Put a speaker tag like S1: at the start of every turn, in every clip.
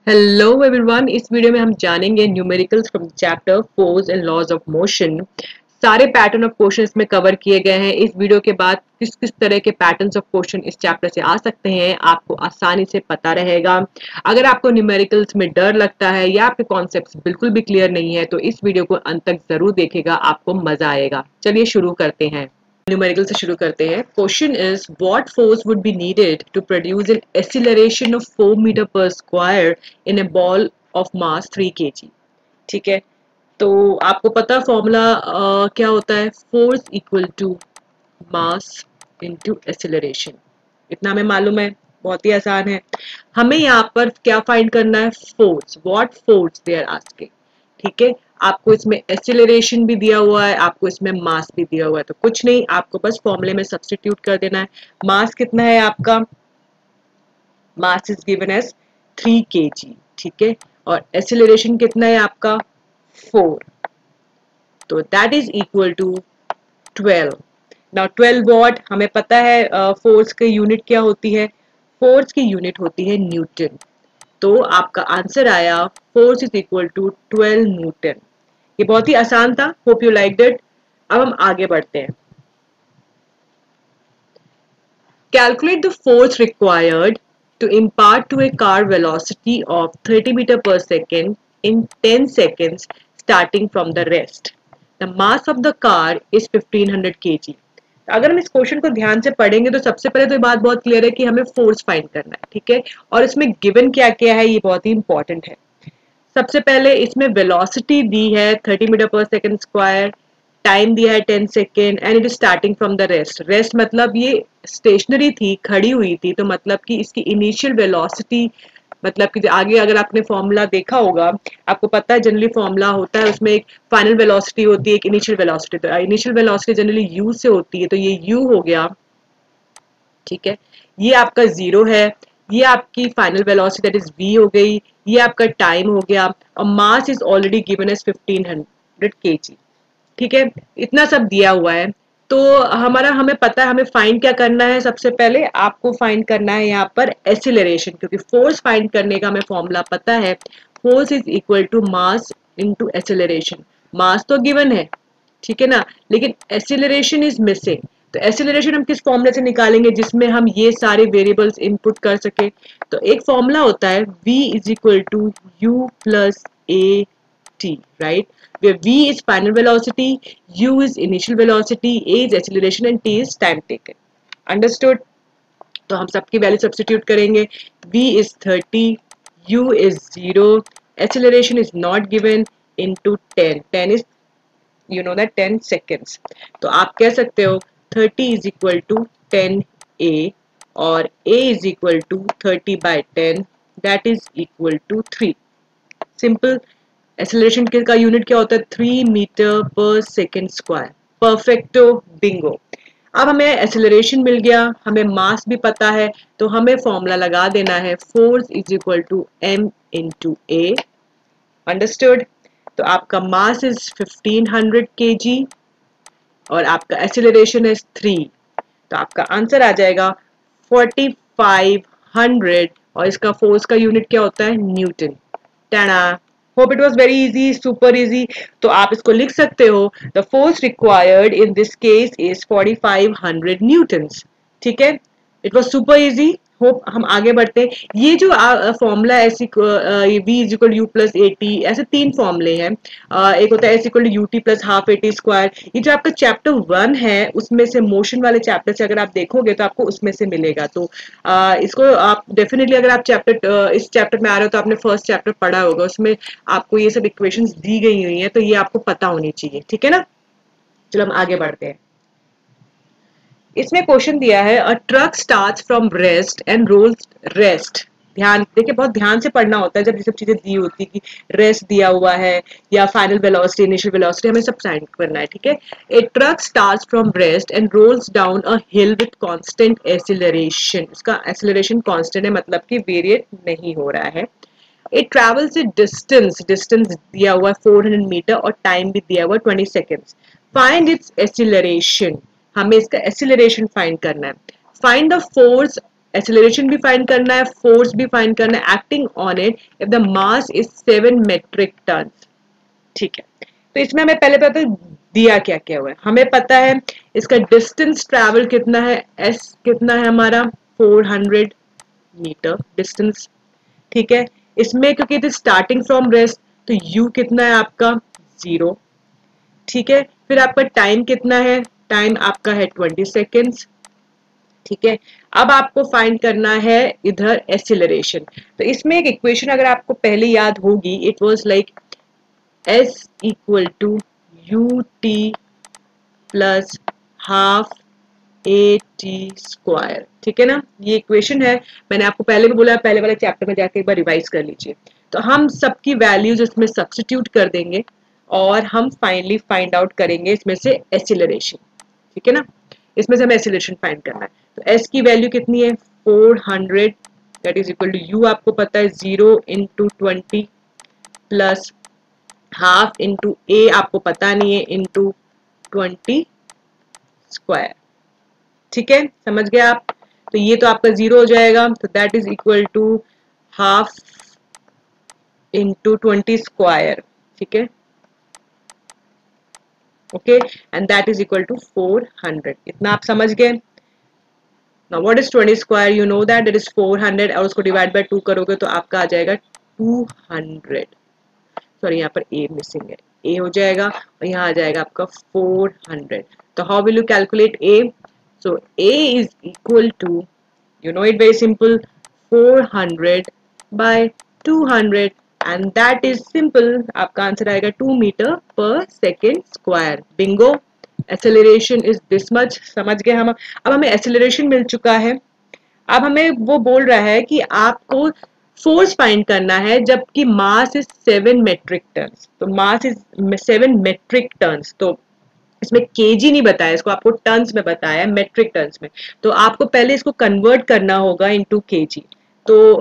S1: Hello everyone. इस video में हम जानेंगे numericals from chapter force and laws of motion. सारे पैटर्न ऑफ क्वेश्चन इसमें कवर किए गए हैं। इस वीडियो के बाद किस किस तरह के पैटर्न्स ऑफ क्वेश्चन इस चैप्टर से आ सकते हैं आपको आसानी से पता रहेगा। अगर आपको न्यूमेरिकल्स में डर लगता है या आपके कॉन्सेप्ट्स बिल्कुल भी क्लियर नहीं है तो इस वीडियो को अंत तक जरूर देखेगा, आपको मजा आएगा। चलिए शुरू करते हैं। न्यूमेरिकल से शुरू करते हैं। Question is what force would be needed to produce an acceleration of 4 metre per square in a ball of mass 3 kg। ठीक है, तो आपको पता फॉर्मूला क्या होता है? Force equal to mass into acceleration. इतना हमें मालूम है, बहुत ही आसान है। हमें यहाँ पर क्या फाइंड करना है? Force. What force they are asking. ठीक है, आपको इसमें एक्सीलरेशन भी दिया हुआ है, आपको इसमें मास भी दिया हुआ है, तो कुछ नहीं, आपको बस फॉर्मूले में सब्स्टिट्यूट कर देना है। मास कितना है आपका? Mass is given as 3 kg। ठीक है, और एक्सीलरेशन कितना है आपका? 4। तो that is equal to 12। Now 12 what, हमें पता है फोर्स की यूनिट क्या होती है? फोर्स की यूनिट होती है न्यूटन। तो आपका आंसर आया force is equal to 12 newton. ये बहुत ही आसान था। Hope you like it. अब हम आगे बढ़ते हैं। Calculate the force required to impart to a car velocity of 30 meter per second in 10 seconds starting from the rest. The mass of the car is 1500 kg. अगर हम इस question को ध्यान से पढ़ेंगे तो सबसे पहले तो ये बात बहुत क्लियर है कि हमें फोर्स फाइंड करना है। ठीक है, और इसमें गिवन क्या क्या है ये बहुत ही इंपॉर्टेंट है। सबसे पहले इसमें वेलोसिटी दी है 30 metre per second square, time दिया है 10 second and it is starting from the rest. Rest मतलब ये स्टेशनरी थी, खड़ी हुई थी, तो मतलब कि इसकी इनिशियल वेलोसिटी, मतलब कि आगे अगर आपने फॉर्मूला देखा होगा, आपको पता है जनरली फॉर्मूला होता है, उसमें एक फाइनल वेलोसिटी होती है, एक इनिशियल वेलोसिटी। तो इनिशियल वेलोसिटी जनरली यू से होती है, तो ये यू हो गया। ठीक है, ये आपका जीरो है, ये आपकी final velocity that is V हो गई, ये आपका टाइम हो गया, और mass is already given as 1500 kg। ठीक है, इतना सब दिया हुआ है। तो हमें पता है हमें फाइंड क्या करना है। सबसे पहले आपको फाइंड करना है यहाँ पर एक्सीलरेशन, क्योंकि फोर्स फाइंड करने का हमें फॉर्मूला पता है। Force is equal to mass into acceleration. Mass तो गिवन है, ठीक है ना, लेकिन एक्सीलरेशन इज मिसिंग। तो एक्सीलरेशन हम किस फॉर्मूले से निकालेंगे जिसमें हम ये सारे वेरिएबल्स इनपुट कर सके? तो एक फॉर्मूला होता है v is equal to u plus A T, right, where v is final velocity, u is initial velocity, a is acceleration and t is time taken. Understood? तो हम सबकी वैल्यू सब्स्टिट्यूट करेंगे। v is 30, u is 0, acceleration is not given, into 10. 10 is, you know that, 10 seconds. तो आप कह सकते हो 30 is equal to 10a और a is equal to 30 by 10, that is equal to 3. Simple. Acceleration का unit क्या होता है? 3 metre per second square. Perfecto, Bingo. अब हमें एक्सेलरेशन मिल गया, हमें मास भी पता है, तो हमें फॉर्मूला लगा देना है force is equal to m into A. Understood? तो आपका मास इज 1500 kg और आपका एक्सेलरेशन इज 3, तो आपका आंसर आ जाएगा 4500 और इसका फोर्स का यूनिट क्या होता है? Newton. टाणा। Hope it was very easy, super easy. तो आप इसको लिख सकते हो, the force required in this case is 4500 Newton's. ठीक है, it was super easy. Hope हम आगे बढ़ते हैं। ये जो फॉर्मूला ऐसी v is equal you plus A T, ऐसे 3 फॉर्मूले हैं। एक होता है S equal U T plus half A T square. ये जो आपका चैप्टर 1 है उसमें से, मोशन वाले चैप्टर से अगर आप देखोगे तो आपको उसमें से मिलेगा। तो इसको आप डेफिनेटली, अगर आप इस चैप्टर में आ रहे हो तो आपने फर्स्ट चैप्टर पढ़ा होगा, उसमें आपको ये सब इक्वेशंस दी गई हुई हैं, तो ये आपको पता होनी चाहिए। ठीक है ना, चलो हम आगे बढ़ते हैं। इसमें क्वेश्चन दिया है, a truck starts from rest and rolls rest. ध्यान देखिए, बहुत ध्यान से पढ़ना होता है जब ये सब चीजें दी होती है कि रेस्ट दिया हुआ है या फाइनल वेलोसिटी, इनिशियल वेलोसिटी, हमें सब साइन करना है। ठीक है, a truck starts from rest and rolls down a hill with constant acceleration. इसका एक्सीलरेशन कांस्टेंट है, मतलब कि वेरिएट नहीं हो रहा है। It travels a distance, distance दिया हुआ है 400 मीटर और टाइम भी दिया हुआ है 20 सेकेंड्स। फाइंड इट्स एक्सीलरेशन, हमें इसका एक्सीलरेशन फाइंड करना है। फाइंड द फोर्स एक्सेलरेशन भी फाइंड करना है, फोर्स भी फाइंड करना है, acting on it if the mass is 7 metric ton. ठीक है, तो इसमें हमें पहले पता दिया क्या क्या हुआ है, हमें पता है इसका डिस्टेंस ट्रैवल कितना है, एस कितना है हमारा 400 मीटर डिस्टेंस। ठीक है, इसमें क्योंकि it is starting from rest तो u कितना है आपका 0। ठीक है, फिर आपका टाइम कितना है, टाइम आपका है 20 सेकेंड्स। ठीक है, अब आपको फाइंड करना है इधर एक्सीलरेशन। तो इसमें एक इक्वेशन अगर आपको पहले याद होगी, it was like s equal to ut plus half A T square. ठीक है ना, ये इक्वेशन है, मैंने आपको पहले भी बोला, पहले वाले चैप्टर में जाके एक बार रिवाइज कर लीजिए। तो हम सबकी वैल्यूज इसमें सब्स्टिट्यूट कर देंगे और हम फाइनली फाइंड आउट करेंगे इसमें से एक्सीलरेशन। ठीक है ना, इसमें से हमें एक्सीलरेशन फाइंड करना है। तो s की वैल्यू कितनी है 400, that is equal to u आपको पता है 0 into 20 plus half into a आपको पता नहीं है इंटू 20 स्क्वायर। ठीक है, समझ गए आप। तो ये तो आपका 0 हो जाएगा, तो that is equal to half into 20 square. ठीक है, okay, and that is equal to 400। इतना आप समझ गए। Now what is 20 square, you know that is 400 और उसको डिवाइड बाय 2 करोगे तो आपका आ जाएगा 200। सॉरी, यहाँ पर a मिसिंग है, a हो जाएगा और यहाँ आ जाएगा आपका 400। तो how will you calculate a? So a is equal to, you know it very simple, 400 by 200 and that is simple, आपका आंसर आएगा 2 metre per second square. Bingo, acceleration is this much. समझ गए हम। अब हमें एक्सेलरेशन मिल चुका है, अब हमें वो बोल रहा है कि आपको फोर्स फाइंड करना है जबकि मास इज 7 मेट्रिक टन। तो मास इज 7 मेट्रिक टन, तो इसमें केजी नहीं बताया, इसको आपको टन्स में बताया, मेट्रिक टन्स में। तो आपको पहले इसको कन्वर्ट करना होगा इनटू केजी। तो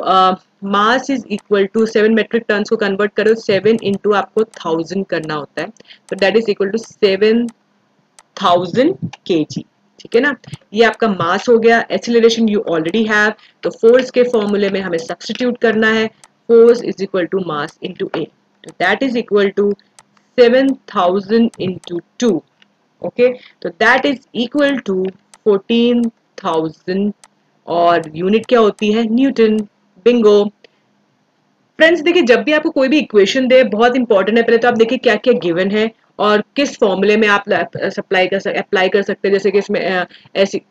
S1: mass is equal to 7 metric tons को कन्वर्ट करो, 7 इंटू आपको 1000 करना होता है, तो that is equal to 7000 KG. ठीक है ना, ये आपका मास हो गया। एक्सीलरेशन यू ऑलरेडी हैव, तो फोर्स के फॉर्मूले में हमें सब्स्टिट्यूट करना है, force is equal to mass into a, तो that is equal to 7000 into 2। Okay, तो दैट इज इक्वल टू 14,000 और यूनिट क्या होती है, न्यूटन। बिंगो। फ्रेंड्स देखिए, जब भी आपको कोई भी इक्वेशन दे, बहुत इंपॉर्टेंट है पहले तो आप देखिए क्या क्या गिवन है और किस फॉर्मूले में आप अप्लाई कर सकते हैं। जैसे कि इसमें ऐसी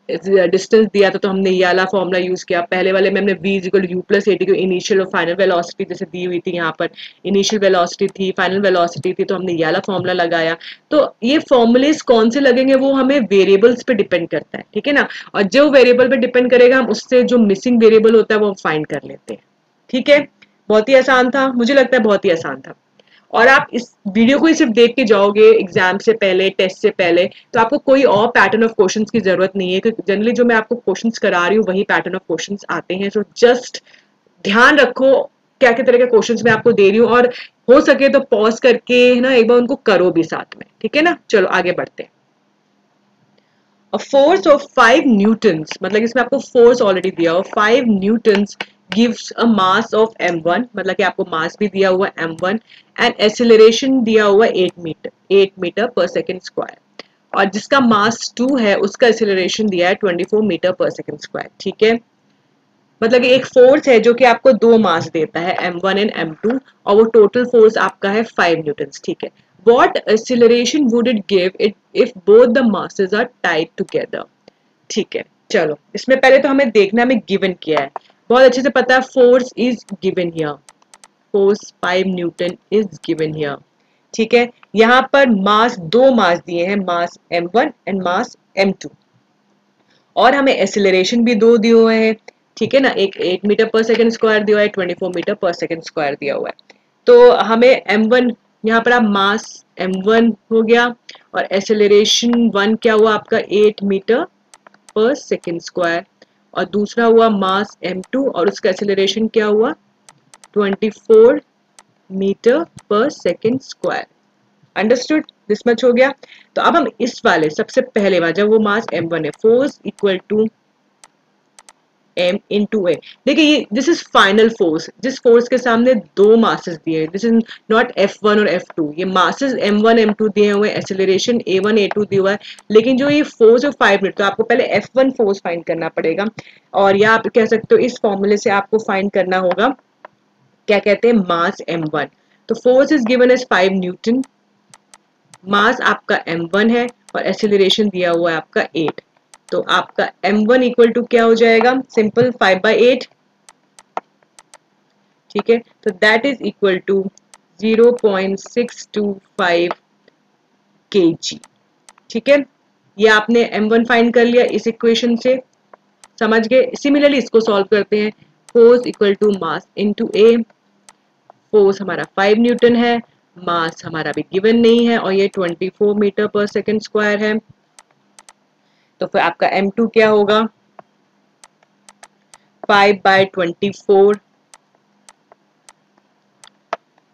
S1: डिस्टेंस दिया था तो हमने ये वाला फॉर्मूला यूज किया। पहले वाले में हमने v equal you plus A T को इनिशियल और फाइनल वेलोसिटी जैसे दी हुई थी, यहाँ पर इनिशियल वेलोसिटी थी, फाइनल वेलोसिटी थी, तो हमने ये वाला फॉर्मूला लगाया। तो ये फॉर्मूलेस कौन से लगेंगे वो हमें वेरिएबल्स पे डिपेंड करता है। ठीक है ना, और जो वेरिएबल पे डिपेंड करेगा हम उससे जो मिसिंग वेरिएबल होता है वो फाइंड कर लेते हैं। ठीक है, बहुत ही आसान था, मुझे लगता है बहुत ही आसान था। और आप इस वीडियो को ही सिर्फ देख के जाओगे एग्जाम से पहले, टेस्ट से पहले, तो आपको कोई और पैटर्न ऑफ क्वेश्चंस की जरूरत नहीं है, क्योंकि जनरली जो मैं आपको क्वेश्चंस करा रही हूँ वही पैटर्न ऑफ क्वेश्चंस आते हैं। तो जस्ट ध्यान रखो क्या क्या तरह के क्वेश्चंस मैं आपको दे रही हूँ, और हो सके तो पॉज करके ना एक बार उनको करो भी साथ में। ठीक है ना, चलो आगे बढ़ते हैं। A force of 5 newtons, मतलब इसमें आपको फोर्स ऑलरेडी दिया हो, 5 newtons gives a mass of m1, मतलब कि आपको मास भी दिया हुआ m1 एंड एक्सीलरेशन दिया हुआ 8 मीटर पर सेकेंड स्क्वायर, और जिसका मास 2 है उसका एक्सीलरेशन दिया है 24 मीटर पर सेकेंड स्क्वायर। ठीक है, मतलब कि एक फोर्स है जो कि आपको दो मास देता है m1 एंड m2, और वो टोटल फोर्स आपका है 5 न्यूटन्स। ठीक है, what acceleration would it give it if both the masses are tied together? ठीक है, चलो इसमें पहले तो हमें देखना हमें गिवन किया है, बहुत अच्छे से पता है, force is given here, force 5 Newton is given here. ठीक है, यहाँ पर मास, दो मास दिए हैं, mass m1 and mass m2, और हमें एक्सीलरेशन भी दो दिए हुए हैं। ठीक है ना, एक 8 मीटर पर सेकेंड स्क्वायर दिया हुआ है, 24 मीटर पर सेकेंड स्क्वायर दिया हुआ है। तो हमें m1, यहाँ पर आप मास m1 हो गया और एक्सेलरेशन 1 क्या हुआ आपका 8 मीटर पर सेकेंड स्क्वायर, और दूसरा हुआ मास m2 और उसका एक्सेलरेशन क्या हुआ 24 metre per second square. Understood, this much हो गया। तो अब हम इस वाले सबसे पहले वाला, जब वो मास m1 है, force equal to m into a। देखिए ये दिस इज फाइनल फोर्स, जिस फोर्स के सामने दो मासेस दिए हैं, दिस इज नॉट F1 और F2, ये मासेस M1 M2 दिए हुए हैं, एक्सेलरेशन A1 A2 दिया हुआ है, लेकिन जो ये फोर्स है 5 न्यूटन, तो आपको पहले F1 फोर्स फाइंड करना पड़ेगा, और या आप कह सकते हो इस फॉर्मूले से आपको फाइंड करना होगा, क्या कहते हैं, मास M1। तो force is given as 5 newton, mass आपका m1 है और एक्सीलरेशन दिया हुआ है आपका 8, तो आपका m1 इक्वल टू क्या हो जाएगा, सिंपल 5/8, ठीक है, तो that is equal to 0.625 kg, ठीक है, ये आपने m1 फाइंड कर लिया इस इक्वेशन से, समझ गए। सिमिलरली इसको सॉल्व करते हैं, force equal to mass into A, force हमारा 5 न्यूटन है, मास हमारा भी गिवन नहीं है, और ये 24 मीटर पर सेकंड स्क्वायर है, तो फिर आपका m2 क्या होगा, 5/24,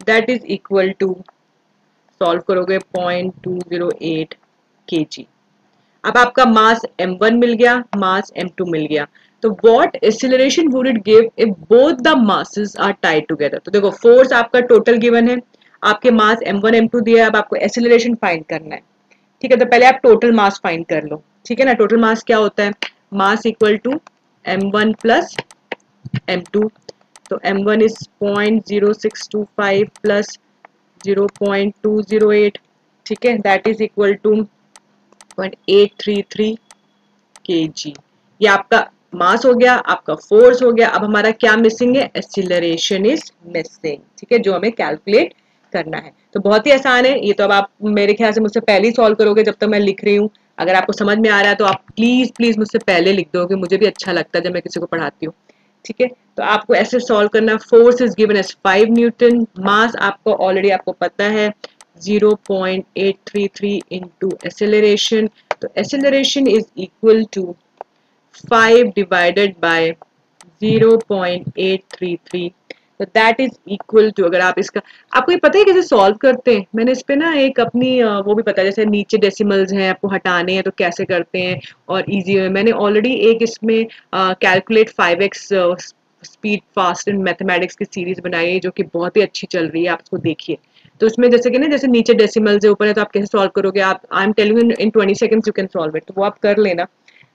S1: that is equal to, solve करोगे 0.208 kg। अब आपका मास m1 मिल गया, मास m2 मिल गया, तो what acceleration would it give if both the masses are tied together. तो देखो फोर्स आपका टोटल गिवन है, आपके मास m1 m2 दिया है, अब आपको एक्सीलरेशन फाइंड करना है, ठीक है, तो पहले आप टोटल मास फाइंड कर लो, ठीक है ना। टोटल मास क्या होता है, mass equal to m1 plus m2, तो m1 इज 0.0625 प्लस 0.208, ठीक है, that is equal to 0.833 kg। ये आपका मास हो गया, आपका फोर्स हो गया, अब हमारा क्या मिसिंग है, एक्सीलरेशन इज मिसिंग, ठीक है, जो हमें कैलकुलेट करना है। तो बहुत ही आसान है ये, तो अब आप मेरे ख्याल से मुझसे पहले ही सॉल्व करोगे जब तक मैं लिख रही हूँ। अगर आपको समझ में आ रहा है तो आप प्लीज प्लीज मुझसे पहले लिख दोगे, मुझे भी अच्छा लगता है जब मैं किसी को पढ़ाती हूँ, ठीक है। तो आपको ऐसे सॉल्व करना, force is given as 5 newton, mass आपको ऑलरेडी आपको पता है 0.833 इंटू एक्सेलरेशन, तो acceleration is equal to 5 divided by 0.833, तो दैट इज इक्वल टू, अगर आप इसका, आपको ये पता है कैसे सॉल्व करते हैं, मैंने इस पे ना एक अपनी वो भी पता है, जैसे नीचे डेसिमल्स हैं आपको हटाने हैं तो कैसे करते हैं और इजी है, मैंने ऑलरेडी एक इसमें calculate 5x speed fast in mathematics की सीरीज बनाई है जो कि बहुत ही अच्छी चल रही है, आप उसको देखिए। तो उसमें जैसे कि ना, जैसे नीचे डेसिमल्स है ऊपर है, तो आप कैसे सॉल्व करोगे, आप I am telling you in 20 seconds you can solve it, तो वो आप कर लेना।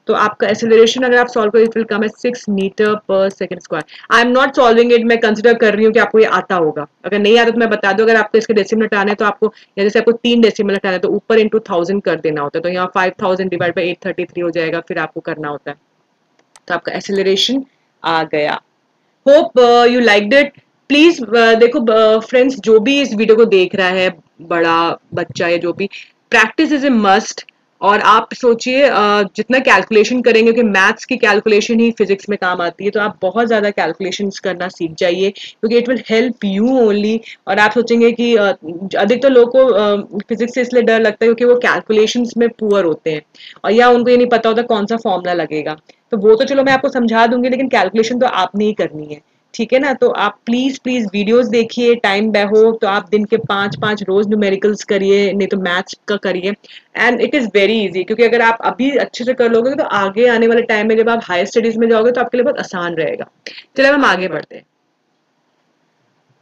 S1: तो आपका एक्सेलरेशन अगर आप सॉल्व करो it will come as 6 metre per second square. I am not solving it, मैं कंसिडर कर रही हूँ कि आपको ये आता होगा, अगर नहीं आता तो मैं बता दूं, अगर आपको इसके डेसिमल हटाने हैं तो आपको, या जैसे आपको 3 डेसिमल हटाना है तो ऊपर इंटू 1000 कर देना होता है, तो यहाँ 5000 डिवाइड बाई 833 हो जाएगा, फिर आपको करना होता है, तो आपका एक्सेलरेशन आ गया। Hope you liked it. Please देखो फ्रेंड्स, जो भी इस वीडियो को देख रहा है, बड़ा बच्चा या जो भी, प्रैक्टिस इज ए मस्ट। और आप सोचिए जितना कैलकुलेशन करेंगे, क्योंकि मैथ्स की कैलकुलेशन ही फिजिक्स में काम आती है, तो आप बहुत ज्यादा कैलकुलेशंस करना सीख जाइए, क्योंकि it will help you only. और आप सोचेंगे कि अधिकतर लोगों को फिजिक्स से इसलिए डर लगता है क्योंकि वो कैलकुलेशंस में पुअर होते हैं, और या उनको ये नहीं पता होता कौन सा फॉर्मूला लगेगा, तो वो तो चलो मैं आपको समझा दूंगी, लेकिन कैलकुलेशन तो आपने ही करनी है, ठीक है ना। तो आप प्लीज प्लीज वीडियोस देखिए, टाइम हो तो आप दिन के 5-5 रोज न्यूमेरिकल्स करिए, नहीं तो मैथ्स का करिए, and it is very easy, क्योंकि अगर आप अभी अच्छे से कर लोगे तो आगे आने वाले टाइम में जब आप हायर स्टडीज में जाओगे तो आपके लिए बहुत आसान रहेगा। चलिए हम आगे बढ़ते हैं।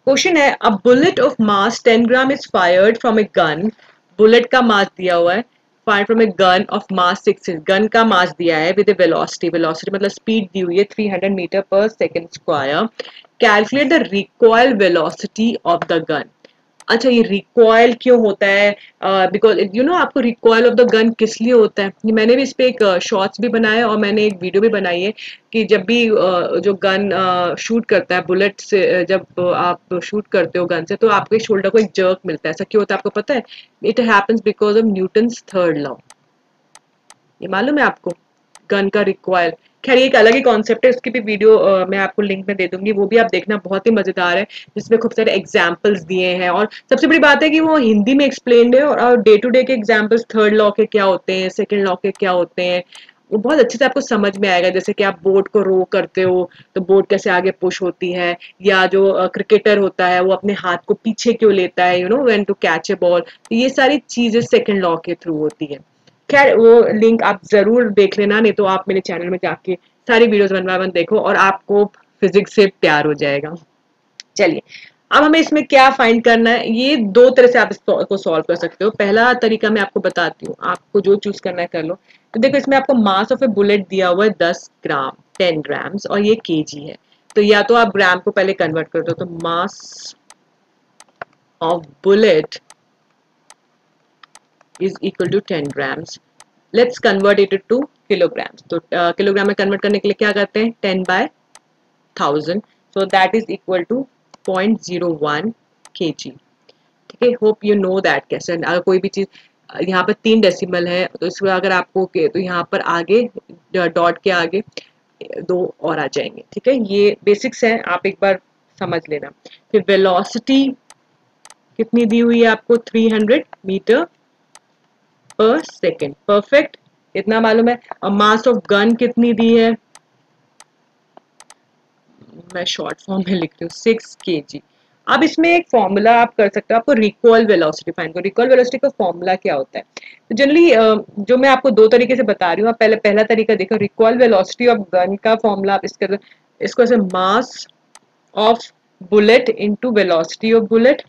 S1: क्वेश्चन है, a bullet of mass 10 gram is fired from a gun, bullet का मास दिया हुआ है, fire from a gun of mass 6, gun का मास दिया है विद ए वेलोसिटी, वेलोसिटी मतलब स्पीड दी हुई है 300 metre per second square, calculate the recoil velocity of the gun. अच्छा, ये रिकॉयल क्यों होता है, बिकॉज यू नो आपको रिकॉयल ऑफ द गन किस लिए होता है, ये मैंने भी इस पे एक शॉर्ट्स भी बनाया और मैंने एक वीडियो भी बनाई है कि जब भी जो गन शूट करता है बुलेट से, जब आप शूट करते हो गन से तो आपके शोल्डर को एक जर्क मिलता है, ऐसा क्यों होता है आपको पता है, it happens because of Newton's third law, ये मालूम है आपको, गन का रिकॉयल। खैर ये एक अलग ही कॉन्सेप्ट है, उसकी भी वीडियो मैं आपको लिंक में दे दूंगी, वो भी आप देखना, बहुत ही मजेदार है, जिसमें खूब सारे एग्जाम्पल्स दिए हैं, और सबसे बड़ी बात है कि वो हिंदी में एक्सप्लेन्ड है, और डे टू डे के एग्जाम्पल्स थर्ड लॉ के क्या होते हैं, सेकेंड लॉ के क्या होते हैं, वो बहुत अच्छे से आपको समझ में आएगा। जैसे कि आप बोट को रो करते हो तो बोट कैसे आगे पुश होती है, या जो क्रिकेटर होता है वो अपने हाथ को पीछे क्यों लेता है, you know when to catch a ball, ये सारी चीजें सेकेंड लॉ के थ्रू होती है। खैर वो लिंक आप जरूर देख लेना, नहीं तो आप मेरे चैनल में जाके सारी वीडियोस वन बाय वन देखो और आपको फिजिक्स से प्यार हो जाएगा। चलिए, अब हमें इसमें क्या फाइंड करना है, ये दो तरह से आप इसको सॉल्व कर सकते हो। पहला तरीका मैं आपको बताती हूँ, आपको जो चूज करना है कर लो। तो देखो, इसमें आपको मास ऑफ ए बुलेट दिया हुआ है 10 ग्राम, 10 ग्राम्स, और ये केजी है। तो या तो आप ग्राम को पहले कन्वर्ट कर दो, तो मास of bullet is equal to 10 grams. Let's convert it to kilograms. तो किलोग्राम में कन्वर्ट करने के लिए क्या करते हैं, 10 by 1000, so that is equal to 0.01 kg। ठीक है, होप यू नो दैट कैसे। अगर कोई भी चीज यहाँ पर 3 डेसिमल है तो इसमें अगर आपको तो यहाँ पर आगे डॉट के आगे 2 और आ जाएंगे। ठीक है, ये बेसिक्स है, आप एक बार समझ लेना। फिर वेलोसिटी कितनी दी हुई है आपको, 300 मीटर पर सेकेंड, परफेक्ट, इतना मालूम है। और मास ऑफ गन कितनी दी है, मैं शॉर्ट फॉर्म में लिख रही हूँ, 6 kg। अब इसमें एक फॉर्मूला आप कर सकते हो, आपको रिकॉल वेलोसिटी फाइंड करो। रिकॉल वेलोसिटी का फॉर्मूला क्या होता है, तो जनरली जो मैं आपको दो तरीके से बता रही हूँ, आप पहले पहला तरीका देखो, रिकॉल वेलोसिटी ऑफ गन का फॉर्मूला आप इसको ऐसे मास of bullet into velocity of bullet,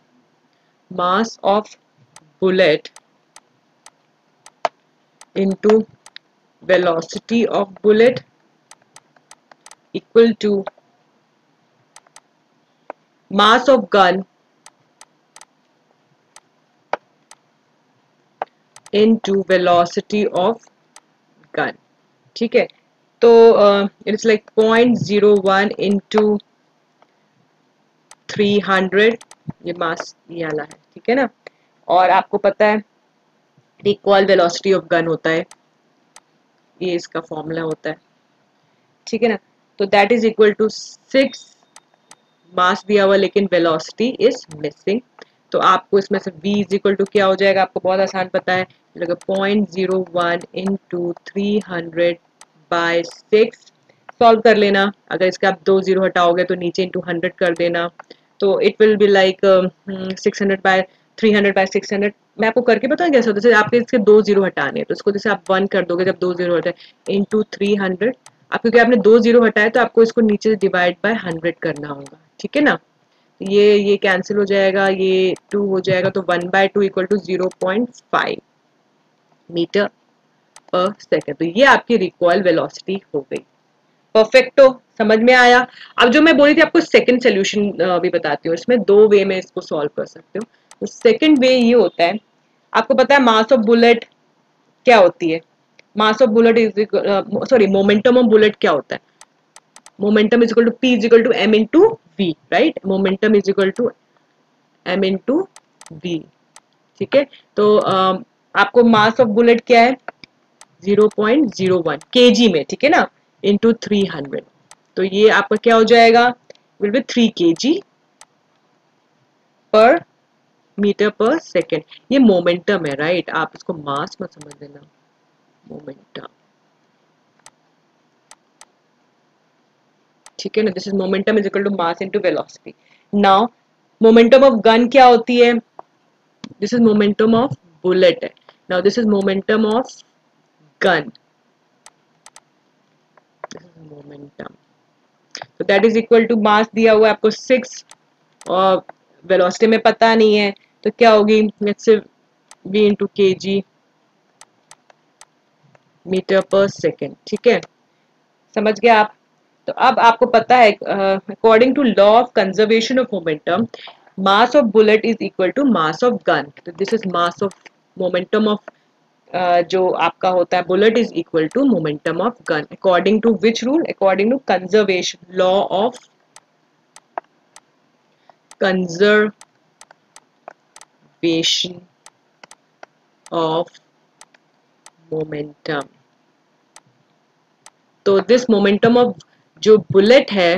S1: mass of bullet into velocity of bullet equal to mass of gun into velocity of gun। ठीक है, तो इट्स लाइक 0.01 into 300, ये मास ये वाला है। ठीक है ना, और आपको पता है रिकॉल वेलोसिटी ऑफ गन होता है, ये इसका फॉर्मूला होता है। ठीक है ना, तो दैट इज इक्वल टू 6, मास दिया हुआ लेकिन वेलोसिटी इज मिसिंग। तो आपको इसमें से v इज इक्वल टू क्या हो जाएगा, आपको बहुत आसान पता है, 0.01 इंटू 300 बाय 6 सॉल्व कर लेना। अगर इसका आप 2 जीरो हटाओगे तो नीचे इंटू 100 कर देना, तो it will be like 600 by 300 by 600। मैं आपको करके बताऊँ कैसे होता है, जैसे आपके इसके 2 जीरो हटाने हैं तो इसको जैसे आप 1 कर दोगे, जब 2 जीरो हटाए इंटू 300, आप क्योंकि आपने 2 जीरो हटाए तो आपको इसको नीचे डिवाइड बाय 100 करना होगा। ठीक है ना, ये कैंसिल हो जाएगा, ये 2 हो जाएगा, तो 1/2 equal to 0.5 metre per second. तो ये आपकी रिकॉइल वेलोसिटी हो गई। परफेक्टो, समझ में आया। अब जो मैं बोली थी आपको सेकंड सोल्यूशन भी बताती हूँ, इसमें दो वे में इसको सॉल्व कर सकते हो। तो सेकंड वे ये होता है, आपको पता है मास ऑफ बुलेट क्या होती है, mass of bullet is sorry momentum of bullet क्या होता है, momentum is equal to p is equal to m into v, right, momentum is equal to m into v। ठीक है, तो आपको मास ऑफ बुलेट क्या है, 0.01 kg में, ठीक है ना, इंटू 300, तो ये आपका क्या हो जाएगा, विल बी 3 kg पर मीटर पर सेकेंड। ये मोमेंटम है, राइट, आप इसको मास मत समझ लेना, मोमेंटम। ठीक है ना, this is momentum is equal to mass into velocity. Now momentum of gun क्या होती है, this is momentum of bullet है। Now this is momentum of gun, this is momentum, तो that is equal to mass दिया हुआ है आपको 6 और वेलोसिटी में पता नहीं है, तो क्या होगी, लेट्स से v इंटू के जी मीटर पर सेकेंड। ठीक है, समझ गए आप। तो अब आपको पता है according to law of conservation of momentum, mass of bullet is equal to mass of gun. तो this is mass of momentum of जो आपका होता है bullet is equal to momentum of gun, according to which rule, according to conservation law of conservation of momentum. तो this momentum of जो bullet है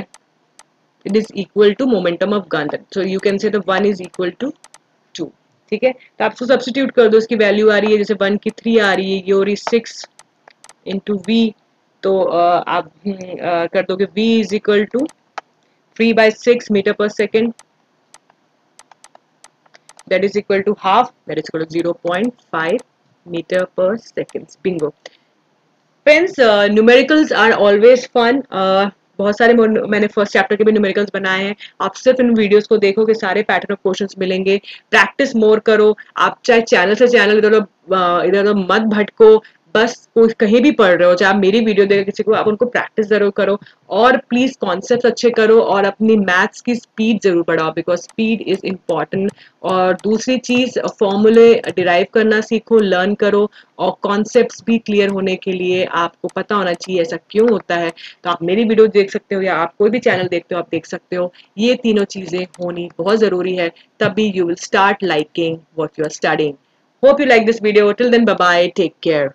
S1: it is equal to momentum of gun, so you can say the 1 is equal to 2। ठीक है, तो आप इसको substitute कर दो, इसकी वैल्यू आ रही है जैसे 1 की 3 आ रही है, ये हो रही 6 इंटू वी, तो आप कर दोगे v is equal to 3/6 metre per second, that is equal to half, that is equal to 0.5 meter per second, bingo। Friends, numericals are always fun. बहुत सारे मैंने फर्स्ट चैप्टर के भी न्यूमेरिकल्स बनाए हैं। आप सिर्फ इन वीडियोस को देखो कि सारे पैटर्न ऑफ क्वेश्चंस मिलेंगे। प्रैक्टिस मोर करो। आप चाहे चैनल से चैनल इधर इधर मत भटको। बस कोई कहीं भी पढ़ रहे हो, चाहे आप मेरी वीडियो देखो किसी को, आप उनको प्रैक्टिस जरूर करो। और प्लीज कॉन्सेप्ट अच्छे करो और अपनी मैथ्स की स्पीड जरूर बढ़ाओ, बिकॉज स्पीड इज इम्पॉर्टेंट। और दूसरी चीज, फॉर्मूले डिराइव करना सीखो, लर्न करो। और कॉन्सेप्ट्स भी क्लियर होने के लिए आपको पता होना चाहिए ऐसा क्यों होता है। तो आप मेरी वीडियो देख सकते हो या आप कोई भी चैनल देखते हो आप देख सकते हो। ये तीनों चीजें होनी बहुत जरूरी है, तभी you will start liking what you are studying. Hope you like this video. Till then, bye bye, take care.